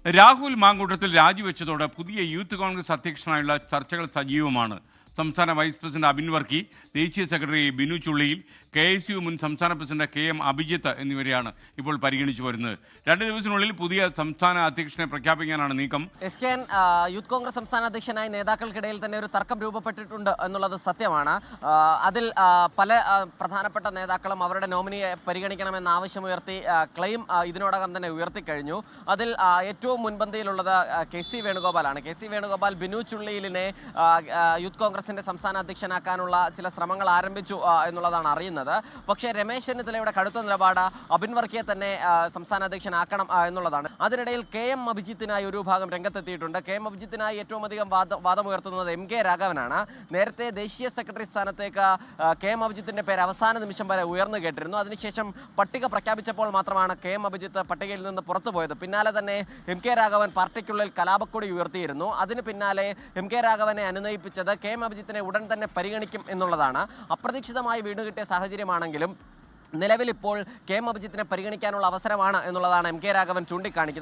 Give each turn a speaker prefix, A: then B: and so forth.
A: രാഹുൽ മാങ്കൂട്ടത്തിൽ രാജിവെച്ചതോടെ പുതിയ യൂത്ത് കോൺഗ്രസ് അധ്യക്ഷനായുള്ള ചർച്ചകൾ സജീവമാണ്. സംസ്ഥാന വൈസ് പ്രസിഡന്റ് അബിൻ വർക്കി, ദേശീയ സെക്രട്ടറി ബിനു ചുള്ളിയിൽ, KSU മുൻ സംസ്ഥാന പ്രസിഡന്റ് KM അഭിജിത്ത് എന്നിവരെയാണ് ഇപ്പോൾ പരിഗണിച്ചു വരുന്നത്. 2 ദിവസത്തിനുള്ളിൽ പുതിയ സംസ്ഥാന അധ്യക്ഷനെ പ്രഖ്യാപിക്കാനാണ് നീക്കം.
B: യൂത്ത് കോൺഗ്രസ് സംസ്ഥാന അധ്യക്ഷനായി നേതാക്കൾക്കിടയിൽ തന്നെ ഒരു തർക്കം രൂപപ്പെട്ടിട്ടുണ്ട് എന്നുള്ളത് സത്യമാണ്. അതിൽ പല പ്രധാനപ്പെട്ട നേതാക്കളും അവരുടെ നോമിനിയെ പരിഗണിക്കണമെന്ന ആവശ്യമുയർത്തി ക്ലെയിം ഇതിനോടകം തന്നെ ഉയർത്തിക്കഴിഞ്ഞു. അതിൽ ഏറ്റവും മുൻപന്തിയിലുള്ളത് KC വേണുഗോപാലാണ്. KC വേണുഗോപാൽ ബിനു ചുള്ളിയിലിനെ യൂത്ത് കോൺഗ്രസിന്റെ സംസ്ഥാന അധ്യക്ഷനാക്കാനുള്ള ചില ശ്രമങ്ങൾ ആരംഭിച്ചു എന്നുള്ളതാണ് അറിയുന്നത്. പക്ഷേ രമേശ് ചെന്നിത്തലയുടെ കടുത്ത നിലപാട് അബിൻ വർക്കിയെ തന്നെ സംസ്ഥാന അധ്യക്ഷനാക്കണം എന്നുള്ളതാണ്. അതിനിടയിൽ KM അഭിജിത്തിനായി ഒരു ഭാഗം രംഗത്തെത്തിയിട്ടുണ്ട്. KM അഭിജിത്തിനായി ഏറ്റവും അധികം വാദമുയർത്തുന്നത് MK രാഘവനാണ്. നേരത്തെ ദേശീയ സെക്രട്ടറി സ്ഥാനത്തേക്ക് KM അഭിജിത്തിന്റെ പേര് അവസാന നിമിഷം വരെ ഉയർന്നു കേട്ടിരുന്നു. അതിനുശേഷം പട്ടിക പ്രഖ്യാപിച്ചപ്പോൾ മാത്രമാണ് KM അഭിജിത്ത് പട്ടികയിൽ നിന്ന് പുറത്തുപോയത്. പിന്നാലെ തന്നെ MK രാഘവൻ പാർട്ടിക്കുള്ളിൽ കലാപക്കൊടി ഉയർത്തിയിരുന്നു. അതിന് പിന്നാലെ MK രാഘവനെ അനുനയിപ്പിച്ചത് KM അഭിജിത്തിനെ ഉടൻ തന്നെ പരിഗണിക്കും എന്നുള്ളതാണ്. അപ്രതീക്ഷിതമായി വീണുകിട്ടിയ സാഹചര്യമാണെങ്കിലും നിലവിൽ ഇപ്പോൾ KM അഭിജിത്തിനെ പരിഗണിക്കാനുള്ള അവസരമാണ് എന്നുള്ളതാണ് MK രാഘവൻ ചൂണ്ടിക്കാണിക്കുന്നത്.